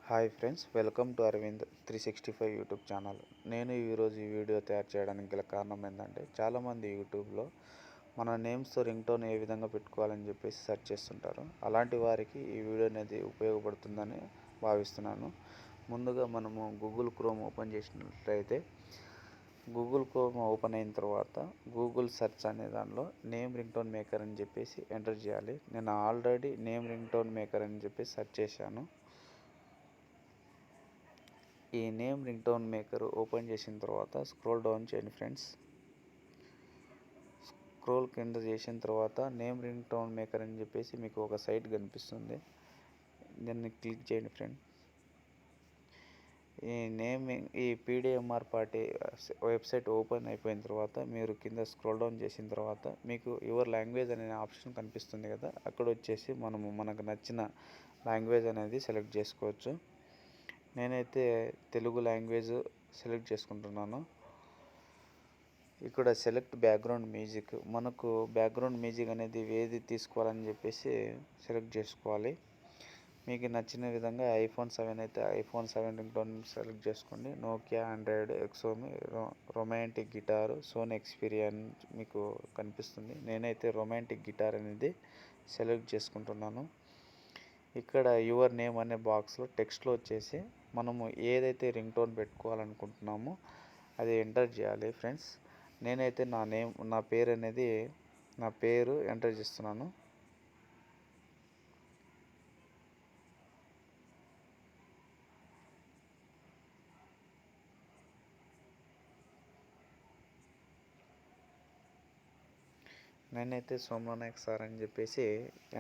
Hi friends, welcome to Aravind 365 YouTube channel. నేను ఈరోజు ఈ వీడియో తయారు చేయడానికి గల కారణం ఏంటంటే, చాలామంది యూట్యూబ్లో మన నేమ్స్తో రింగ్ టోన్ ఏ విధంగా పెట్టుకోవాలని చెప్పేసి సెర్చ్ చేస్తుంటారు. అలాంటి వారికి ఈ వీడియో అనేది ఉపయోగపడుతుందని భావిస్తున్నాను. ముందుగా మనము గూగుల్ క్రోమ్ ఓపెన్ చేసినట్లయితే, గూగుల్ క్రోమ్ ఓపెన్ అయిన తర్వాత గూగుల్ సెర్చ్ అనే దానిలో నేమ్ రింగ్ టోన్ మేకర్ అని చెప్పేసి ఎంటర్ చేయాలి. నేను already name ring tone maker అని చెప్పేసి సెర్చ్ చేశాను. ఈ name ring tone maker open చేసిన తర్వాత స్క్రోల్ డౌన్ చేయండి ఫ్రెండ్స్. స్క్రోల్ కింద చేసిన తర్వాత నేమ్ రింగ్ టోన్ మేకర్ అని చెప్పేసి మీకు ఒక సైట్ కనిపిస్తుంది. దీన్ని క్లిక్ చేయండి ఫ్రెండ్. ఈ పీడిఎంఆర్ పార్టీ వెబ్సైట్ ఓపెన్ అయిపోయిన తర్వాత మీరు కింద స్క్రోల్ డౌన్ చేసిన తర్వాత మీకు యువర్ లాంగ్వేజ్ అనే ఆప్షన్ కనిపిస్తుంది కదా, అక్కడ వచ్చేసి మనకు నచ్చిన లాంగ్వేజ్ అనేది సెలెక్ట్ చేసుకోవచ్చు. నేనైతే తెలుగు లాంగ్వేజ్ సెలెక్ట్ చేసుకుంటున్నాను. ఇక్కడ సెలెక్ట్ బ్యాక్గ్రౌండ్ మ్యూజిక్, మనకు బ్యాక్గ్రౌండ్ మ్యూజిక్ అనేది ఏది తీసుకోవాలని చెప్పేసి సెలెక్ట్ చేసుకోవాలి. మీకు నచ్చిన విధంగా ఐఫోన్ 7 అయితే ఐఫోన్ 7 రింగ్ టోన్ సెలెక్ట్ చేసుకోండి. నోకియా, ఆండ్రాయిడ్, ఎక్సోమి, రొమాంటిక్ గిటార్, సోనీ ఎక్స్పీరియన్ మీకు కనిపిస్తుంది. నేనైతే రొమాంటిక్ గిటార్ అనేది సెలెక్ట్ చేసుకుంటున్నాను. ఇక్కడ యువర్ నేమ్ అనే బాక్స్లో టెక్స్ట్లో వచ్చేసి మనము ఏదైతే రింగ్ టోన్ పెట్టుకోవాలనుకుంటున్నామో అది ఎంటర్ చేయాలి ఫ్రెండ్స్. నేనైతే నా పేరు ఎంటర్ చేస్తున్నాను. నేనైతే సోమనాయక్ సార్ అని చెప్పేసి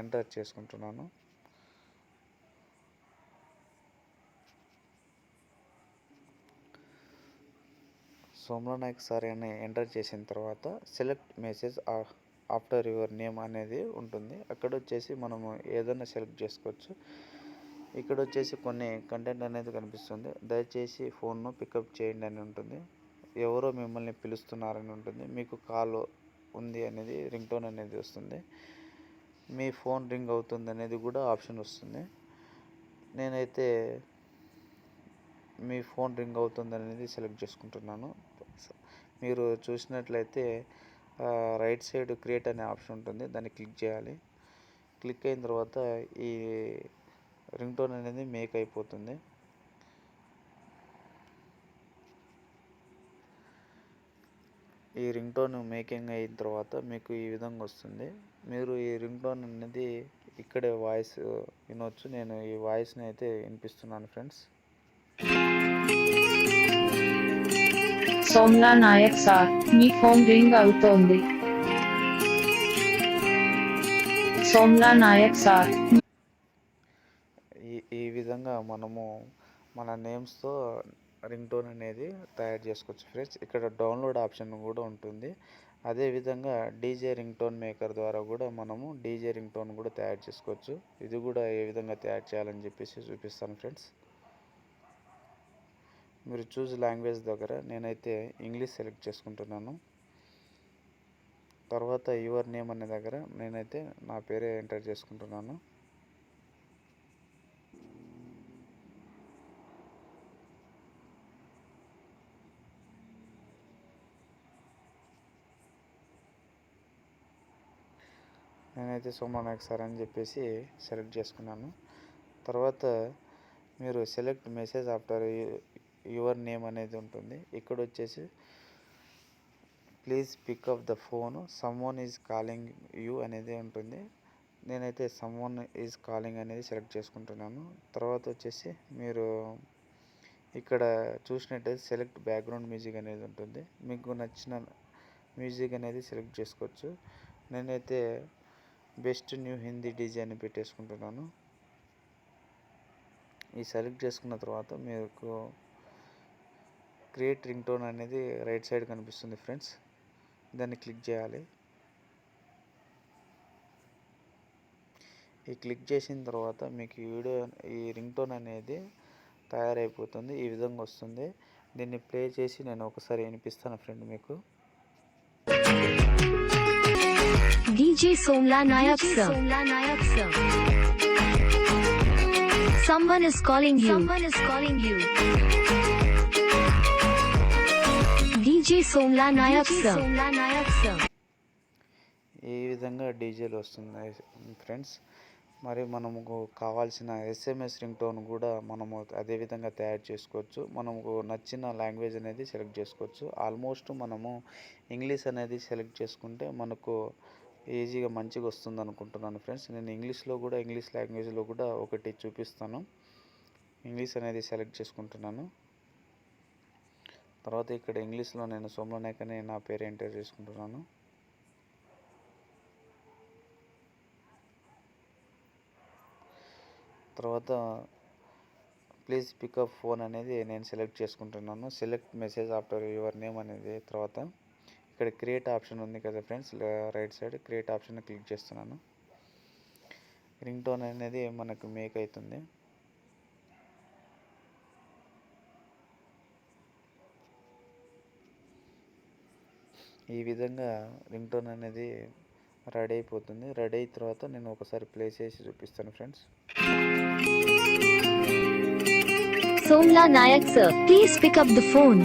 ఎంటర్ చేసుకుంటున్నాను. సోమనాయక్ సార్ అని ఎంటర్ చేసిన తర్వాత select message after your name అనేది ఉంటుంది. అక్కడ వచ్చేసి మనము ఏదైనా సెలెక్ట్ చేసుకోవచ్చు. ఇక్కడ వచ్చేసి కొన్ని కంటెంట్ అనేది కనిపిస్తుంది. దయచేసి ఫోన్ను పికప్ చేయండి అని ఉంటుంది. ఎవరో మిమ్మల్ని పిలుస్తున్నారని ఉంటుంది. మీకు కాల్ ఉంది అనేది రింగ్ టోన్ అనేది వస్తుంది. మీ ఫోన్ రింగ్ అవుతుంది అనేది కూడా ఆప్షన్ వస్తుంది. నేనైతే మీ ఫోన్ రింగ్ అవుతుంది అనేది సెలెక్ట్ చేసుకుంటున్నాను. మీరు చూసినట్లయితే రైట్ సైడ్ క్రియేట్ అనే ఆప్షన్ ఉంటుంది, దాన్ని క్లిక్ చేయాలి. క్లిక్ అయిన తర్వాత ఈ రింగ్ టోన్ అనేది మేక్ అయిపోతుంది. ఈ రింగ్ టోన్ మేకింగ్ అయిన తర్వాత మీకు ఈ విధంగా వస్తుంది. మీరు ఈ రింగ్ టోన్ అనేది ఇక్కడే వాయిస్ వినొచ్చు. నేను ఈ వాయిస్ని అయితే వినిపిస్తున్నాను ఫ్రెండ్స్. సోమ్లా నాయక్ సార్, మీ ఫోన్ రింగ్ అవుతోంది. సోమ్లా నాయక్ సార్. ఈ విధంగా మనము మన నేమ్స్తో రింగ్ టోన్ అనేది తయారు చేసుకోవచ్చు ఫ్రెండ్స్. ఇక్కడ డౌన్లోడ్ ఆప్షన్ కూడా ఉంటుంది. అదేవిధంగా డీజే రింగ్ టోన్ మేకర్ ద్వారా కూడా మనము డీజే రింగ్ టోన్ కూడా తయారు చేసుకోవచ్చు. ఇది కూడా ఏ విధంగా తయారు చేయాలని చెప్పేసి చూపిస్తాను ఫ్రెండ్స్. మీరు చూజ్ లాంగ్వేజ్ దగ్గర నేనైతే ఇంగ్లీష్ సెలెక్ట్ చేసుకుంటున్నాను. తర్వాత యువర్ నేమ్ అనే దగ్గర నేనైతే నా పేరే ఎంటర్ చేసుకుంటున్నాను. నేనైతే సోమనాయక్ సార్ అని చెప్పేసి సెలెక్ట్ చేసుకున్నాను. తర్వాత మీరు select message after your name అనేది ఉంటుంది. ఇక్కడ వచ్చేసి please pick up the phone, someone is calling you అనేది ఉంటుంది. నేనైతే సమ్వన్ ఈజ్ కాలింగ్ అనేది సెలెక్ట్ చేసుకుంటున్నాను. తర్వాత వచ్చేసి మీరు ఇక్కడ చూసినట్టయితే సెలెక్ట్ బ్యాక్గ్రౌండ్ మ్యూజిక్ అనేది ఉంటుంది. మీకు నచ్చిన మ్యూజిక్ అనేది సెలెక్ట్ చేసుకోవచ్చు. నేనైతే బెస్ట్ న్యూ హిందీ డీజే అని పెట్టేసుకుంటున్నాను. ఈ సెలెక్ట్ చేసుకున్న తర్వాత మీకు క్రియేట్ రింగ్ టోన్ అనేది రైట్ సైడ్ కనిపిస్తుంది ఫ్రెండ్స్. దాన్ని క్లిక్ చేయాలి. ఈ క్లిక్ చేసిన తర్వాత మీకు ఈ రింగ్ టోన్ అనేది తయారైపోతుంది. ఈ విధంగా వస్తుంది. దీన్ని ప్లే చేసి నేను ఒకసారి వినిపిస్తాను ఫ్రెండ్ మీకు. DJ Somla Nayak sir. Someone is calling you. Someone is calling you. DJ Somla Nayak sir. Somla Nayak sir. ఈ విధంగా డీజేలు వస్తున్నాయి ఫ్రెండ్స్. మరి మనకు కావాల్సిన ఎస్ఎంఎస్ రింగ్ టోన్ కూడా మనము అదే విధంగా తయారు చేసుకోవచ్చు. మనకు నచ్చిన లాంగ్వేజ్ అనేది సెలెక్ట్ చేసుకోవచ్చు. ఆల్మోస్ట్ మనము ఇంగ్లీష్ అనేది సెలెక్ట్ చేసుకుంటే మనకు ఈజీగా మంచిగా వస్తుంది అనుకుంటున్నాను ఫ్రెండ్స్. నేను ఇంగ్లీష్ లాంగ్వేజ్లో కూడా ఒకటి చూపిస్తాను. ఇంగ్లీష్ అనేది సెలెక్ట్ చేసుకుంటున్నాను. తర్వాత ఇక్కడ ఇంగ్లీష్లో నేను సోమ్లా నాయక్ అని నా పేరు ఎంటర్ చేసుకుంటున్నాను. తర్వాత ప్లీజ్ పికప్ ఫోన్ అనేది నేను సెలెక్ట్ చేసుకుంటున్నాను. Select message after your name అనేది. తర్వాత ఇక్కడ క్రియేట్ ఆప్షన్ ఉంది కదా friends, right side create option click చేస్తున్నాను. రింగ్ టోన్ అనేది మనకు మేక్ అవుతుంది. ఈ విధంగా రింగ్ టోన్ అనేది రెడీ అయిపోతుంది. రెడీ అయిన తర్వాత నేను ఒకసారి ప్లే చేసి చూపిస్తాను friends. Somla Nayak sir, please pick up the phone.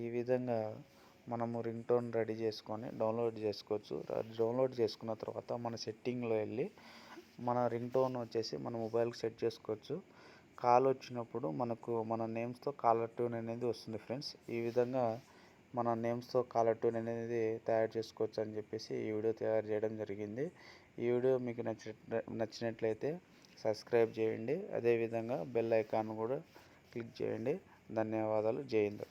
ఈ విధంగా మనము రింగ్ టోన్ రెడీ చేసుకొని డౌన్లోడ్ చేసుకోవచ్చు. డౌన్లోడ్ చేసుకున్న తర్వాత మన సెట్టింగ్లో వెళ్ళి మన రింగ్ టోన్ వచ్చేసి మన మొబైల్కి సెట్ చేసుకోవచ్చు. కాల్ వచ్చినప్పుడు మనకు మన నేమ్స్తో కాలర్ ట్యూన్ అనేది వస్తుంది ఫ్రెండ్స్. ఈ విధంగా మన నేమ్స్తో కాలర్ ట్యూన్ అనేది తయారు చేసుకోవచ్చు అని చెప్పేసి ఈ వీడియో తయారు చేయడం జరిగింది. ఈ వీడియో మీకు నచ్చినట్లయితే సబ్స్క్రైబ్ చేయండి. అదేవిధంగా బెల్ ఐకాన్ కూడా క్లిక్ చేయండి. ధన్యవాదాలు. జై హింద్.